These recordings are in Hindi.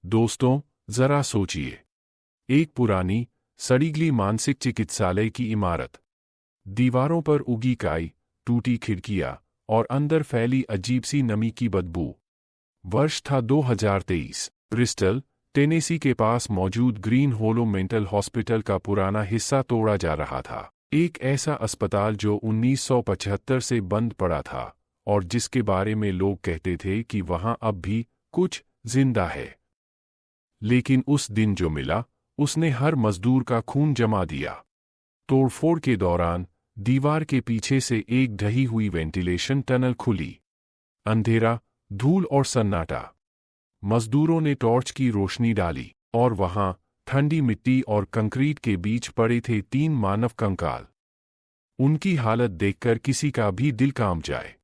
दोस्तों, जरा सोचिए। एक पुरानी, सड़ीगली मानसिक चिकित्सालय की इमारत। दीवारों पर उगी काई, टूटी खिड़कियां और अंदर फैली अजीब सी नमी की बदबू। वर्ष था 2023। ब्रिस्टल, टेनेसी के पास मौजूद ग्रीन होलो मेंटल हॉस्पिटल का पुराना हिस्सा तोड़ा जा रहा था। एक ऐसा अस्पताल जो 1975 से बंद पड़ा था और जिसके बारे में लोग कहते थे कि वहां अब भी कुछ जिंदा है। लेकिन उस दिन जो मिला, उसने हर मजदूर का खून जमा दिया। तोड़फोड़ के दौरान दीवार के पीछे से एक ढही हुई वेंटिलेशन टनल खुली। अंधेरा, धूल और सन्नाटा। मजदूरों ने टॉर्च की रोशनी डाली और वहां ठंडी मिट्टी और कंक्रीट के बीच पड़े थे 3 मानव कंकाल। उनकी हालत देखकर किसी का भी दिल कांप जाए।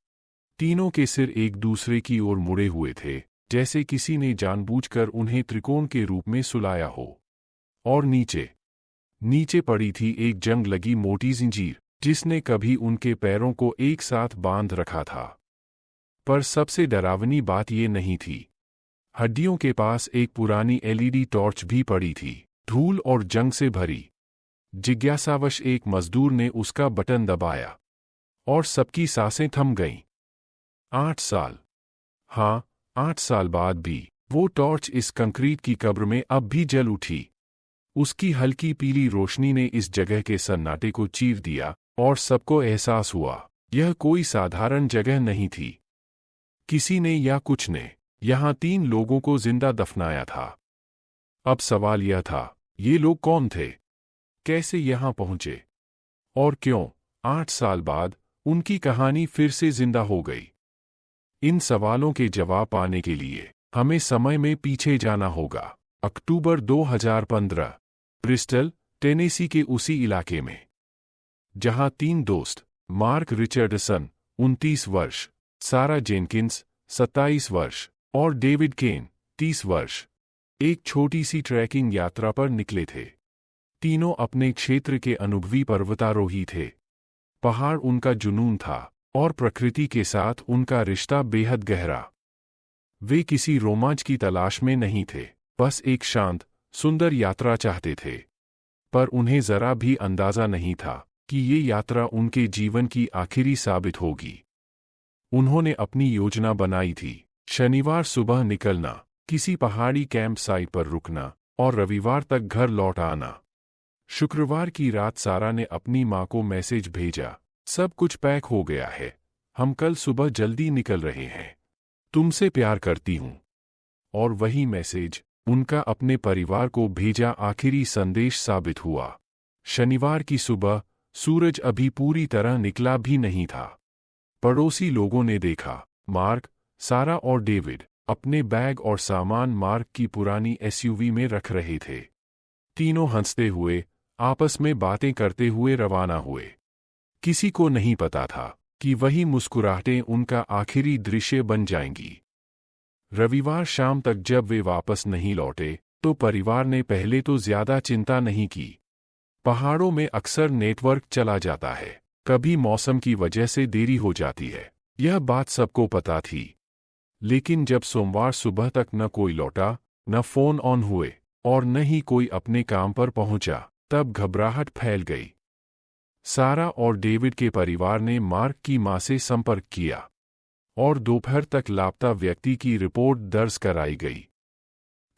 तीनों के सिर एक दूसरे की ओर मुड़े हुए थे, जैसे किसी ने जानबूझकर उन्हें त्रिकोण के रूप में सुलाया हो। और नीचे पड़ी थी एक जंग लगी मोटी जंजीर, जिसने कभी उनके पैरों को एक साथ बांध रखा था। पर सबसे डरावनी बात ये नहीं थी। हड्डियों के पास एक पुरानी एलईडी टॉर्च भी पड़ी थी, धूल और जंग से भरी। जिज्ञासावश एक मजदूर ने उसका बटन दबाया और सबकी सांसें थम गईं। 8 साल। हाँ, 8 साल बाद भी वो टॉर्च इस कंक्रीट की कब्र में अब भी जल उठी। उसकी हल्की पीली रोशनी ने इस जगह के सन्नाटे को चीर दिया और सबको एहसास हुआ, यह कोई साधारण जगह नहीं थी। किसी ने या कुछ ने यहां 3 लोगों को जिंदा दफनाया था। अब सवाल यह था, ये लोग कौन थे, कैसे यहां पहुंचे और क्यों 8 साल बाद उनकी कहानी फिर से जिंदा हो गई। इन सवालों के जवाब पाने के लिए हमें समय में पीछे जाना होगा। अक्टूबर 2015, ब्रिस्टल, टेनेसी के उसी इलाके में, जहां 3 दोस्त, मार्क रिचर्डसन, 29 वर्ष, सारा जेनकिंस, 27 वर्ष, और डेविड केन, 30 वर्ष, एक छोटी सी ट्रैकिंग यात्रा पर निकले थे। तीनों अपने क्षेत्र के अनुभवी पर्वतारोही थे। पहाड़ उनका जुनून था और प्रकृति के साथ उनका रिश्ता बेहद गहरा। वे किसी रोमांच की तलाश में नहीं थे, बस एक शांत, सुंदर यात्रा चाहते थे। पर उन्हें जरा भी अंदाजा नहीं था कि ये यात्रा उनके जीवन की आखिरी साबित होगी। उन्होंने अपनी योजना बनाई थी, शनिवार सुबह निकलना, किसी पहाड़ी कैंप साइट पर रुकना और रविवार तक घर लौट आना। शुक्रवार की रात सारा ने अपनी मां को मैसेज भेजा, सब कुछ पैक हो गया है, हम कल सुबह जल्दी निकल रहे हैं, तुमसे प्यार करती हूं। और वही मैसेज उनका अपने परिवार को भेजा आखिरी संदेश साबित हुआ। शनिवार की सुबह सूरज अभी पूरी तरह निकला भी नहीं था। पड़ोसी लोगों ने देखा, मार्क, सारा और डेविड अपने बैग और सामान मार्क की पुरानी एसयूवी में रख रहे थे। तीनों हंसते हुए, आपस में बातें करते हुए रवाना हुए। किसी को नहीं पता था कि वही मुस्कुराहटें उनका आखिरी दृश्य बन जाएंगी। रविवार शाम तक जब वे वापस नहीं लौटे, तो परिवार ने पहले तो ज्यादा चिंता नहीं की। पहाड़ों में अक्सर नेटवर्क चला जाता है, कभी मौसम की वजह से देरी हो जाती है, यह बात सबको पता थी। लेकिन जब सोमवार सुबह तक न कोई लौटा, न फोन ऑन हुए और न ही कोई अपने काम पर पहुंचा, तब घबराहट फैल गई। सारा और डेविड के परिवार ने मार्क की मां से संपर्क किया और दोपहर तक लापता व्यक्ति की रिपोर्ट दर्ज कराई गई।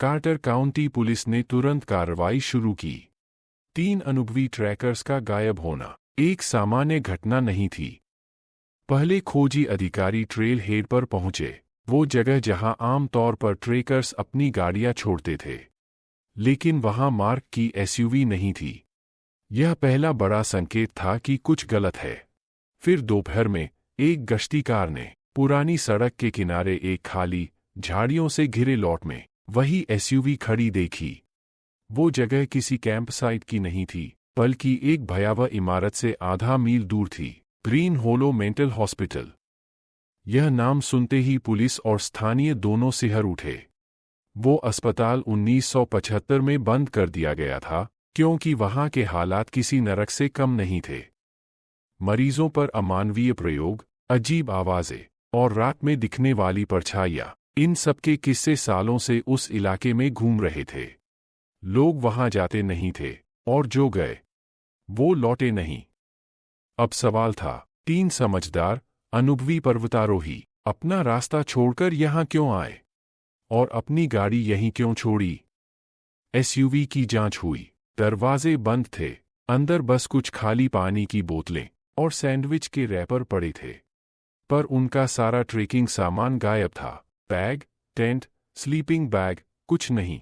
कार्टर काउंटी पुलिस ने तुरंत कार्रवाई शुरू की। 3 अनुभवी ट्रैकर्स का गायब होना एक सामान्य घटना नहीं थी। पहले खोजी अधिकारी ट्रेल हेड पर पहुंचे, वो जगह जहां आमतौर पर ट्रेकर्स अपनी गाड़ियां छोड़ते थे। लेकिन वहां मार्क की एसयूवी नहीं थी। यह पहला बड़ा संकेत था कि कुछ गलत है। फिर दोपहर में एक गश्ती कार ने पुरानी सड़क के किनारे एक खाली, झाड़ियों से घिरे लॉट में वही एसयूवी खड़ी देखी। वो जगह किसी कैंप साइट की नहीं थी, बल्कि एक भयावह इमारत से आधा मील दूर थी, ग्रीन होलो मेंटल हॉस्पिटल। यह नाम सुनते ही पुलिस और स्थानीय दोनों सिहर उठे। वो अस्पताल 1975 में बंद कर दिया गया था, क्योंकि वहां के हालात किसी नरक से कम नहीं थे। मरीजों पर अमानवीय प्रयोग, अजीब आवाजें और रात में दिखने वाली परछाइयां इन सबके किस्से सालों से उस इलाके में घूम रहे थे। लोग वहां जाते नहीं थे, और जो गए वो लौटे नहीं। अब सवाल था, 3 समझदार, अनुभवी पर्वतारोही अपना रास्ता छोड़कर यहां क्यों आए, और अपनी गाड़ी यहीं क्यों छोड़ी? एसयूवी की जांच हुई। दरवाजे बंद थे। अंदर बस कुछ खाली पानी की बोतलें और सैंडविच के रैपर पड़े थे। पर उनका सारा ट्रेकिंग सामान गायब था। बैग, टेंट, स्लीपिंग बैग, कुछ नहीं।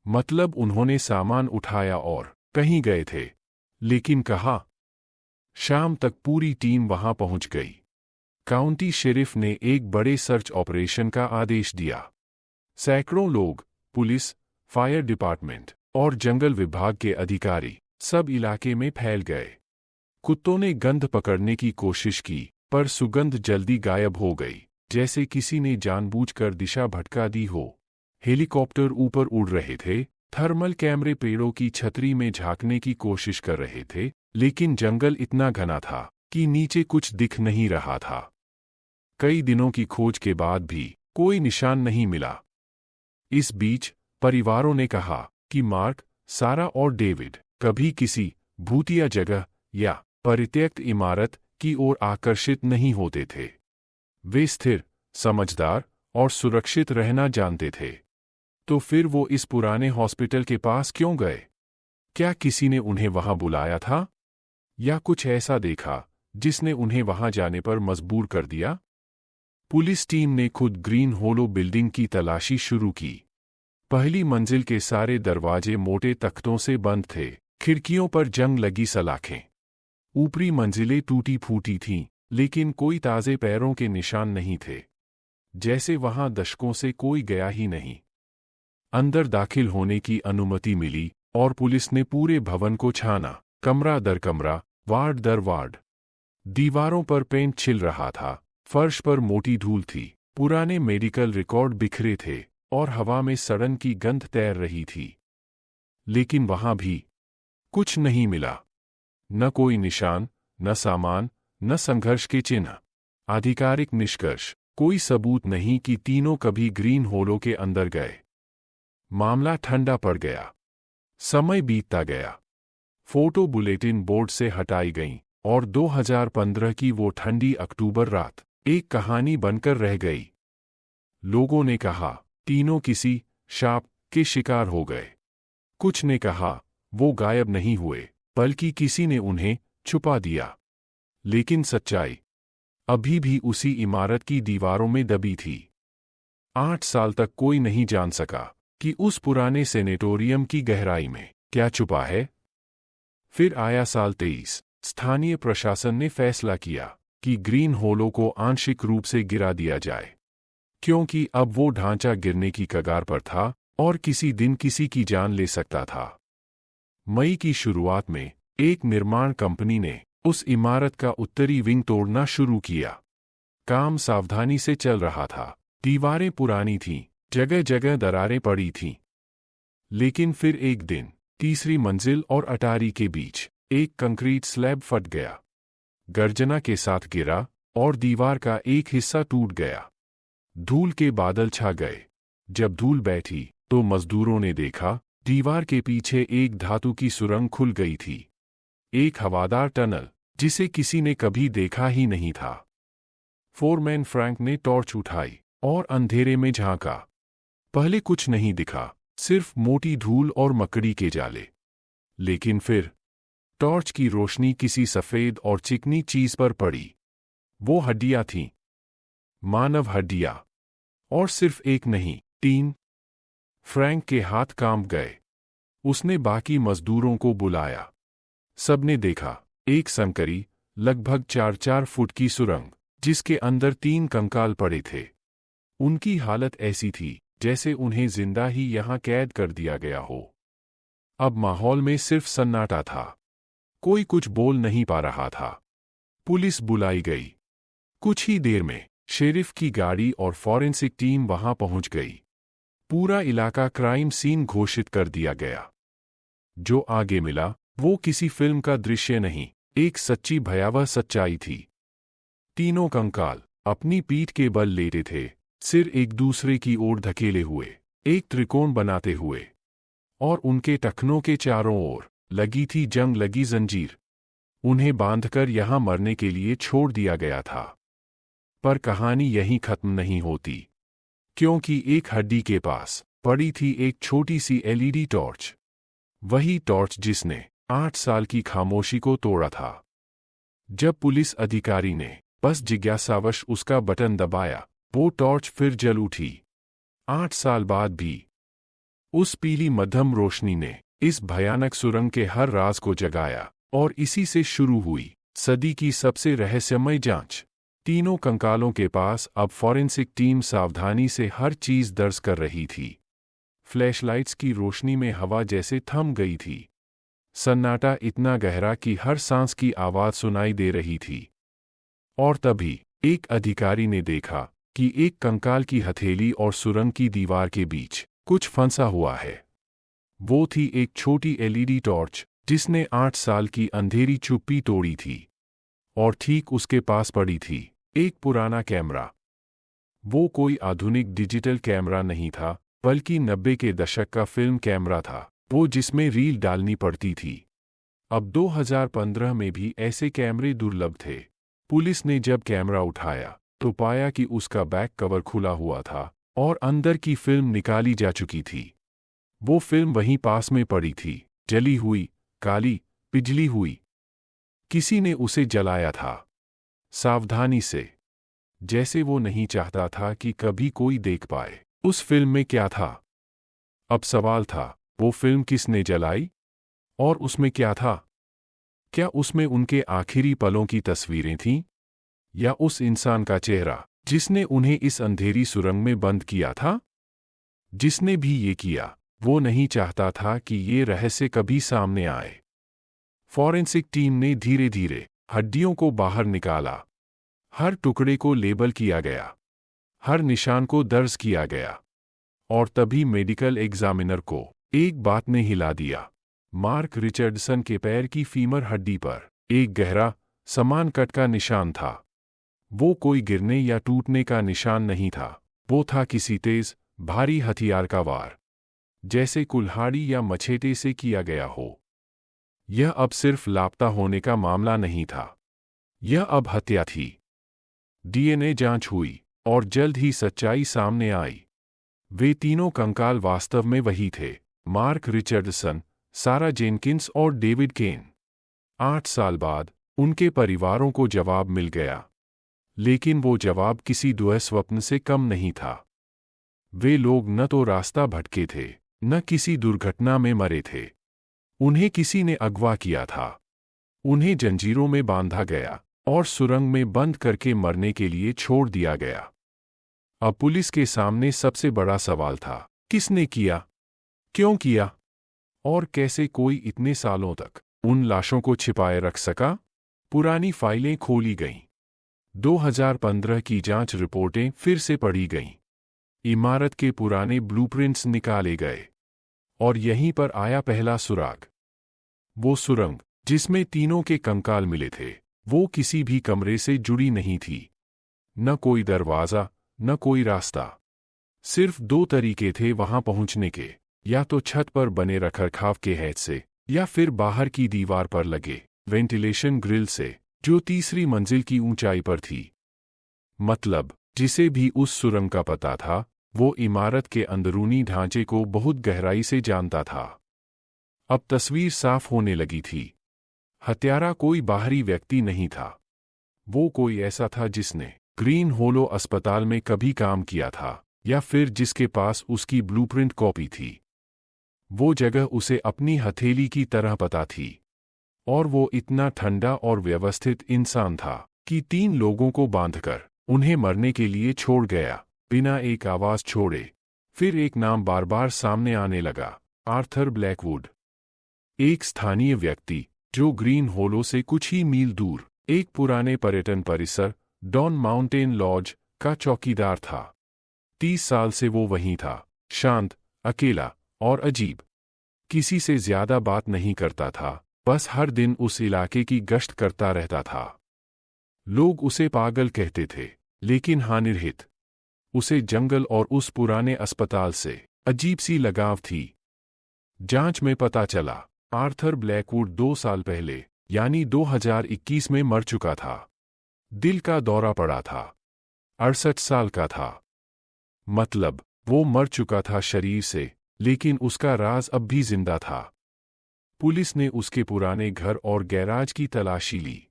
मतलब उन्होंने सामान उठाया और कहीं गए थे, लेकिन कहाँ? शाम तक पूरी टीम वहां पहुंच गई। काउंटी शेरिफ ने एक बड़े सर्च ऑपरेशन का आदेश दिया। सैकड़ों लोग, पुलिस, फायर डिपार्टमेंट और जंगल विभाग के अधिकारी सब इलाके में फैल गए। कुत्तों ने गंध पकड़ने की कोशिश की, पर सुगंध जल्दी गायब हो गई, जैसे किसी ने जानबूझकर दिशा भटका दी हो। हेलीकॉप्टर ऊपर उड़ रहे थे, थर्मल कैमरे पेड़ों की छतरी में झांकने की कोशिश कर रहे थे, लेकिन जंगल इतना घना था कि नीचे कुछ दिख नहीं रहा था। कई दिनों की खोज के बाद भी कोई निशान नहीं मिला। इस बीच परिवारों ने कहा कि मार्क, सारा और डेविड कभी किसी भूतिया जगह या परित्यक्त इमारत की ओर आकर्षित नहीं होते थे। वे स्थिर, समझदार और सुरक्षित रहना जानते थे। तो फिर वो इस पुराने हॉस्पिटल के पास क्यों गए? क्या किसी ने उन्हें वहां बुलाया था, या कुछ ऐसा देखा जिसने उन्हें वहां जाने पर मजबूर कर दिया? पुलिस टीम ने खुद ग्रीन होलो बिल्डिंग की तलाशी शुरू की। पहली मंजिल के सारे दरवाजे मोटे तख्तों से बंद थे, खिड़कियों पर जंग लगी सलाखें। ऊपरी मंजिलें टूटी फूटी थीं, लेकिन कोई ताजे पैरों के निशान नहीं थे, जैसे वहां दशकों से कोई गया ही नहीं। अंदर दाखिल होने की अनुमति मिली और पुलिस ने पूरे भवन को छाना, कमरा दर कमरा, वार्ड दर वार्ड। दीवारों पर पेंट छिल रहा था, फर्श पर मोटी धूल थी, पुराने मेडिकल रिकॉर्ड बिखरे थे और हवा में सड़न की गंध तैर रही थी। लेकिन वहां भी कुछ नहीं मिला। न कोई निशान, न सामान, न संघर्ष के चिन्ह। आधिकारिक निष्कर्ष, कोई सबूत नहीं कि तीनों कभी ग्रीन होलो के अंदर गए। मामला ठंडा पड़ गया। समय बीतता गया। फोटो बुलेटिन बोर्ड से हटाई गईं और 2015 की वो ठंडी अक्टूबर रात एक कहानी बनकर रह गई। लोगों ने कहा तीनों किसी शाप के शिकार हो गए। कुछ ने कहा वो गायब नहीं हुए, बल्कि किसी ने उन्हें छुपा दिया। लेकिन सच्चाई अभी भी उसी इमारत की दीवारों में दबी थी। 8 साल तक कोई नहीं जान सका कि उस पुराने सेनेटोरियम की गहराई में क्या छुपा है। फिर आया साल 23। स्थानीय प्रशासन ने फैसला किया कि ग्रीन होलो को आंशिक रूप से गिरा दिया जाए, क्योंकि अब वो ढांचा गिरने की कगार पर था और किसी दिन किसी की जान ले सकता था। मई की शुरुआत में एक निर्माण कंपनी ने उस इमारत का उत्तरी विंग तोड़ना शुरू किया। काम सावधानी से चल रहा था। दीवारें पुरानी थीं, जगह जगह दरारें पड़ी थीं। लेकिन फिर एक दिन तीसरी मंजिल और अटारी के बीच एक कंक्रीट स्लैब फट गया। गर्जना के साथ गिरा और दीवार का एक हिस्सा टूट गया। धूल के बादल छा गए। जब धूल बैठी तो मजदूरों ने देखा दीवार के पीछे एक धातु की सुरंग खुल गई थी, एक हवादार टनल जिसे किसी ने कभी देखा ही नहीं था। फोरमैन फ्रैंक ने टॉर्च उठाई और अंधेरे में झांका। पहले कुछ नहीं दिखा, सिर्फ मोटी धूल और मकड़ी के जाले। लेकिन फिर टॉर्च की रोशनी किसी सफेद और चिकनी चीज पर पड़ी। वो हड्डियां थीं, मानव हड्डियां, और सिर्फ एक नहीं, 3। फ्रैंक के हाथ कांप गए। उसने बाकी मजदूरों को बुलाया। सबने देखा एक संकरी, लगभग 4-4 फुट की सुरंग, जिसके अंदर 3 कंकाल पड़े थे। उनकी हालत ऐसी थी जैसे उन्हें जिंदा ही यहां कैद कर दिया गया हो। अब माहौल में सिर्फ सन्नाटा था। कोई कुछ बोल नहीं पा रहा था। पुलिस बुलाई गई। कुछ ही देर में शेरिफ की गाड़ी और फॉरेंसिक टीम वहां पहुंच गई। पूरा इलाका क्राइम सीन घोषित कर दिया गया। जो आगे मिला वो किसी फिल्म का दृश्य नहीं, एक सच्ची भयावह सच्चाई थी। तीनों कंकाल अपनी पीठ के बल लेटे थे, सिर एक दूसरे की ओर धकेले हुए, एक त्रिकोण बनाते हुए, और उनके टखनों के चारों ओर लगी थी जंग लगी जंजीर। उन्हें बांधकर यहां मरने के लिए छोड़ दिया गया था। पर कहानी यहीं खत्म नहीं होती, क्योंकि एक हड्डी के पास पड़ी थी एक छोटी सी एलईडी टॉर्च। वही टॉर्च जिसने 8 साल की खामोशी को तोड़ा था। जब पुलिस अधिकारी ने बस जिज्ञासावश उसका बटन दबाया, वो टॉर्च फिर जल उठी। 8 साल बाद भी उस पीली मध्यम रोशनी ने इस भयानक सुरंग के हर राज को जगाया, और इसी से शुरू हुई सदी की सबसे रहस्यमय जांच। तीनों कंकालों के पास अब फॉरेंसिक टीम सावधानी से हर चीज दर्ज कर रही थी। फ्लैशलाइट्स की रोशनी में हवा जैसे थम गई थी। सन्नाटा इतना गहरा कि हर सांस की आवाज सुनाई दे रही थी। और तभी एक अधिकारी ने देखा कि एक कंकाल की हथेली और सुरंग की दीवार के बीच कुछ फंसा हुआ है। वो थी एक छोटी एलईडी टॉर्च जिसने 8 साल की अंधेरी चुप्पी तोड़ी थी। और ठीक उसके पास पड़ी थी एक पुराना कैमरा। वो कोई आधुनिक डिजिटल कैमरा नहीं था, बल्कि 90 के दशक का फिल्म कैमरा था, वो जिसमें रील डालनी पड़ती थी। अब 2015 में भी ऐसे कैमरे दुर्लभ थे। पुलिस ने जब कैमरा उठाया तो पाया कि उसका बैक कवर खुला हुआ था और अंदर की फिल्म निकाली जा चुकी थी। वो फिल्म वहीं पास में पड़ी थी, जली हुई, काली, पिघली हुई। किसी ने उसे जलाया था, सावधानी से, जैसे वो नहीं चाहता था कि कभी कोई देख पाए उस फिल्म में क्या था। अब सवाल था, वो फिल्म किसने जलाई? और उसमें क्या था? क्या उसमें उनके आखिरी पलों की तस्वीरें थीं? या उस इंसान का चेहरा जिसने उन्हें इस अंधेरी सुरंग में बंद किया था? जिसने भी ये किया, वो नहीं चाहता था कि ये रहस्य कभी सामने आए। फॉरेंसिक टीम ने धीरे धीरे हड्डियों को बाहर निकाला। हर टुकड़े को लेबल किया गया, हर निशान को दर्ज किया गया। और तभी मेडिकल एग्जामिनर को एक बात ने हिला दिया। मार्क रिचर्डसन के पैर की फीमर हड्डी पर एक गहरा, समान कट का निशान था। वो कोई गिरने या टूटने का निशान नहीं था, वो था किसी तेज, भारी हथियार का वार, जैसे कुल्हाड़ी या मछेटे से किया गया हो। यह अब सिर्फ लापता होने का मामला नहीं था, यह अब हत्या थी। डीएनए जांच हुई और जल्द ही सच्चाई सामने आई। वे तीनों कंकाल वास्तव में वही थे, मार्क रिचर्डसन, सारा जेनकिंस और डेविड केन। 8 साल बाद उनके परिवारों को जवाब मिल गया, लेकिन वो जवाब किसी दुःस्वप्न से कम नहीं था। वे लोग न तो रास्ता भटके थे, न किसी दुर्घटना में मरे थे। उन्हें किसी ने अगवा किया था, उन्हें जंजीरों में बांधा गया और सुरंग में बंद करके मरने के लिए छोड़ दिया गया। अब पुलिस के सामने सबसे बड़ा सवाल था, किसने किया, क्यों किया, और कैसे कोई इतने सालों तक उन लाशों को छिपाए रख सका? पुरानी फाइलें खोली गईं। 2015 की जांच रिपोर्टें फिर से पढ़ी गईं। इमारत के पुराने ब्लूप्रिंट्स निकाले गए। और यहीं पर आया पहला सुराग। वो सुरंग जिसमें तीनों के कंकाल मिले थे, वो किसी भी कमरे से जुड़ी नहीं थी। न कोई दरवाज़ा, न कोई रास्ता। सिर्फ 2 तरीके थे वहां पहुंचने के, या तो छत पर बने रखरखाव के हैच से, या फिर बाहर की दीवार पर लगे वेंटिलेशन ग्रिल से, जो तीसरी मंजिल की ऊंचाई पर थी। मतलब, जिसे भी उस सुरंग का पता था, वो इमारत के अंदरूनी ढांचे को बहुत गहराई से जानता था। अब तस्वीर साफ होने लगी थी। हत्यारा कोई बाहरी व्यक्ति नहीं था। वो कोई ऐसा था जिसने ग्रीन होलो अस्पताल में कभी काम किया था, या फिर जिसके पास उसकी ब्लूप्रिंट कॉपी थी। वो जगह उसे अपनी हथेली की तरह पता थी। और वो इतना ठंडा और व्यवस्थित इंसान था कि 3 लोगों को बांधकर उन्हें मरने के लिए छोड़ गया, बिना एक आवाज छोड़े। फिर एक नाम बार बार सामने आने लगा, आर्थर ब्लैकवुड। एक स्थानीय व्यक्ति जो ग्रीन होलो से कुछ ही मील दूर एक पुराने पर्यटन परिसर, डॉन माउंटेन लॉज, का चौकीदार था। 30 साल से वो वहीं था, शांत, अकेला और अजीब। किसी से ज्यादा बात नहीं करता था, बस हर दिन उस इलाके की गश्त करता रहता था। लोग उसे पागल कहते थे, लेकिन निर्हित। उसे जंगल और उस पुराने अस्पताल से अजीब सी लगाव थी। जांच में पता चला आर्थर ब्लैकवुड 2 साल पहले यानी 2021 में मर चुका था। दिल का दौरा पड़ा था। 68 साल का था। मतलब वो मर चुका था शरीर से, लेकिन उसका राज अब भी जिंदा था। पुलिस ने उसके पुराने घर और गैराज की तलाशी ली।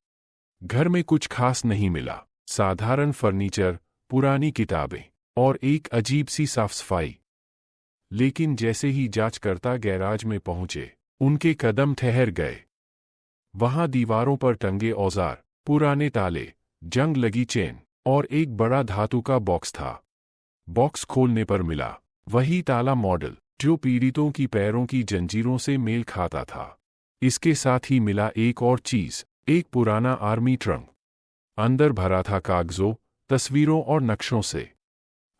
घर में कुछ खास नहीं मिला। साधारण फर्नीचर, पुरानी किताबें और एक अजीब सी साफ सफाई। लेकिन जैसे ही जांचकर्ता गैराज में पहुंचे, उनके कदम ठहर गए। वहां दीवारों पर टंगे औजार, पुराने ताले, जंग लगी चेन और एक बड़ा धातु का बॉक्स था। बॉक्स खोलने पर मिला वही ताला मॉडल जो पीड़ितों की पैरों की जंजीरों से मेल खाता था। इसके साथ ही मिला एक और चीज, एक पुराना आर्मी ट्रंक। अंदर भरा था कागजों, तस्वीरों और नक्शों से।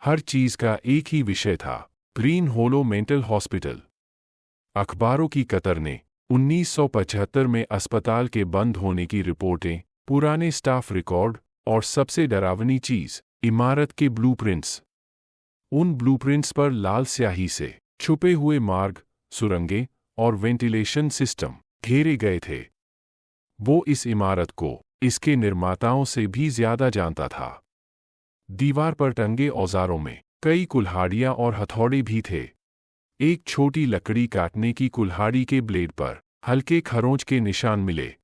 हर चीज का एक ही विषय था, ग्रीन होलो मेंटल हॉस्पिटल। अखबारों की कतर ने 1975 में अस्पताल के बंद होने की रिपोर्टें, पुराने स्टाफ रिकॉर्ड और सबसे डरावनी चीज, इमारत के ब्लूप्रिंट्स। उन ब्लूप्रिंट्स पर लाल स्याही से छुपे हुए मार्ग, सुरंगें और वेंटिलेशन सिस्टम घेरे गए थे। वो इस इमारत को इसके निर्माताओं से भी ज्यादा जानता था। दीवार पर टंगे औजारों में कई कुल्हाड़ियां और हथौड़े भी थे। एक छोटी लकड़ी काटने की कुल्हाड़ी के ब्लेड पर हल्के खरोंच के निशान मिले।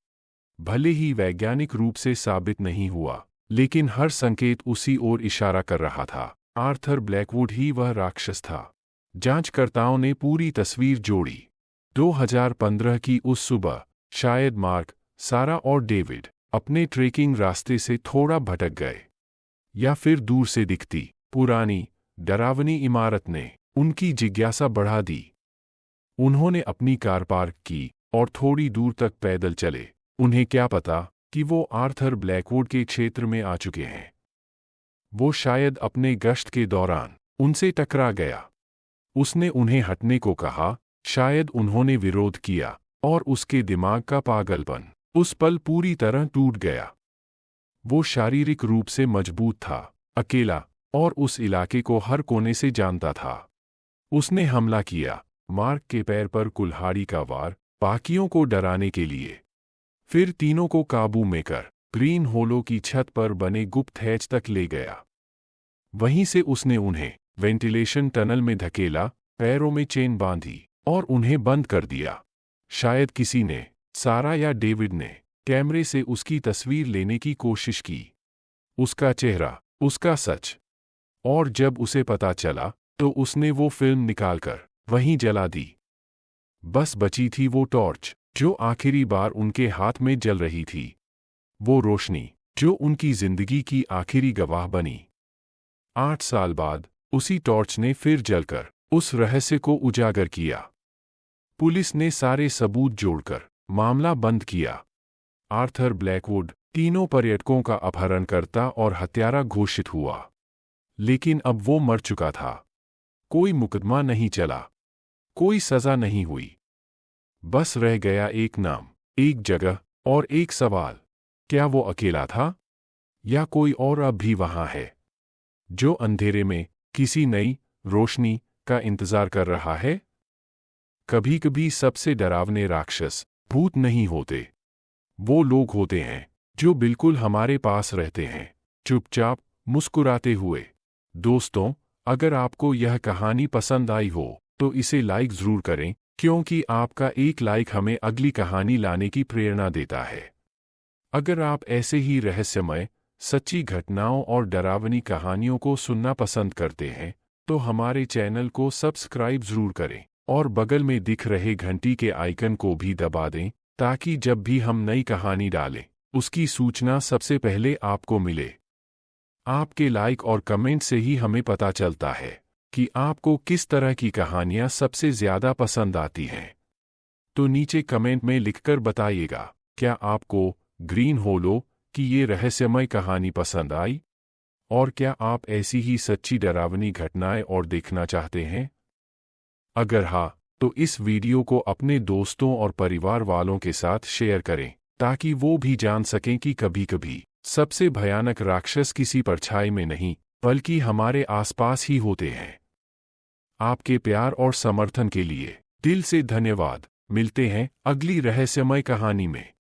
भले ही वैज्ञानिक रूप से साबित नहीं हुआ, लेकिन हर संकेत उसी ओर इशारा कर रहा था। आर्थर ब्लैकवुड ही वह राक्षस था। जांचकर्ताओं ने पूरी तस्वीर जोड़ी। 2015 की उस सुबह शायद मार्क, सारा और डेविड अपने ट्रेकिंग रास्ते से थोड़ा भटक गए, या फिर दूर से दिखती पुरानी डरावनी इमारत ने उनकी जिज्ञासा बढ़ा दी। उन्होंने अपनी कार पार्क की और थोड़ी दूर तक पैदल चले। उन्हें क्या पता कि वो आर्थर ब्लैकवुड के क्षेत्र में आ चुके हैं। वो शायद अपने गश्त के दौरान उनसे टकरा गया। उसने उन्हें हटने को कहा। शायद उन्होंने विरोध किया और उसके दिमाग का पागलपन उस पल पूरी तरह टूट गया। वो शारीरिक रूप से मजबूत था, अकेला, और उस इलाके को हर कोने से जानता था। उसने हमला किया, मार्क के पैर पर कुल्हाड़ी का वार, बाकियों को डराने के लिए। फिर तीनों को काबू में कर ग्रीन होलो की छत पर बने गुप्त हैच तक ले गया। वहीं से उसने उन्हें वेंटिलेशन टनल में धकेला, पैरों में चेन बांधी और उन्हें बंद कर दिया। शायद किसी ने, सारा या डेविड ने, कैमरे से उसकी तस्वीर लेने की कोशिश की। उसका चेहरा, उसका सच। और जब उसे पता चला तो उसने वो फिल्म निकालकर वहीं जला दी। बस बची थी वो टॉर्च जो आखिरी बार उनके हाथ में जल रही थी। वो रोशनी जो उनकी जिंदगी की आखिरी गवाह बनी। 8 साल बाद उसी टॉर्च ने फिर जलकर उस रहस्य को उजागर किया। पुलिस ने सारे सबूत जोड़कर मामला बंद किया। आर्थर ब्लैकवुड तीनों पर्यटकों का अपहरणकर्ता और हत्यारा घोषित हुआ। लेकिन अब वो मर चुका था। कोई मुकदमा नहीं चला, कोई सजा नहीं हुई। बस रह गया एक नाम, एक जगह और एक सवाल, क्या वो अकेला था या कोई और अब भी वहां है, जो अंधेरे में किसी नई रोशनी का इंतजार कर रहा है? कभी कभी सबसे डरावने राक्षस भूत नहीं होते, वो लोग होते हैं जो बिल्कुल हमारे पास रहते हैं, चुपचाप, मुस्कुराते हुए। दोस्तों, अगर आपको यह कहानी पसंद आई हो तो इसे लाइक जरूर करें, क्योंकि आपका एक लाइक हमें अगली कहानी लाने की प्रेरणा देता है। अगर आप ऐसे ही रहस्यमय, सच्ची घटनाओं और डरावनी कहानियों को सुनना पसंद करते हैं तो हमारे चैनल को सब्सक्राइब जरूर करें और बगल में दिख रहे घंटी के आइकन को भी दबा दें, ताकि जब भी हम नई कहानी डालें उसकी सूचना सबसे पहले आपको मिले। आपके लाइक और कमेंट से ही हमें पता चलता है कि आपको किस तरह की कहानियां सबसे ज्यादा पसंद आती हैं। तो नीचे कमेंट में लिखकर बताइएगा, क्या आपको ग्रीन होलो की ये रहस्यमय कहानी पसंद आई? और क्या आप ऐसी ही सच्ची डरावनी घटनाएं और देखना चाहते हैं? अगर हाँ, तो इस वीडियो को अपने दोस्तों और परिवार वालों के साथ शेयर करें, ताकि वो भी जान सकें कि कभी-कभी सबसे भयानक राक्षस किसी परछाई में नहीं बल्कि हमारे आसपास ही होते हैं। आपके प्यार और समर्थन के लिए दिल से धन्यवाद। मिलते हैं अगली रहस्यमय कहानी में।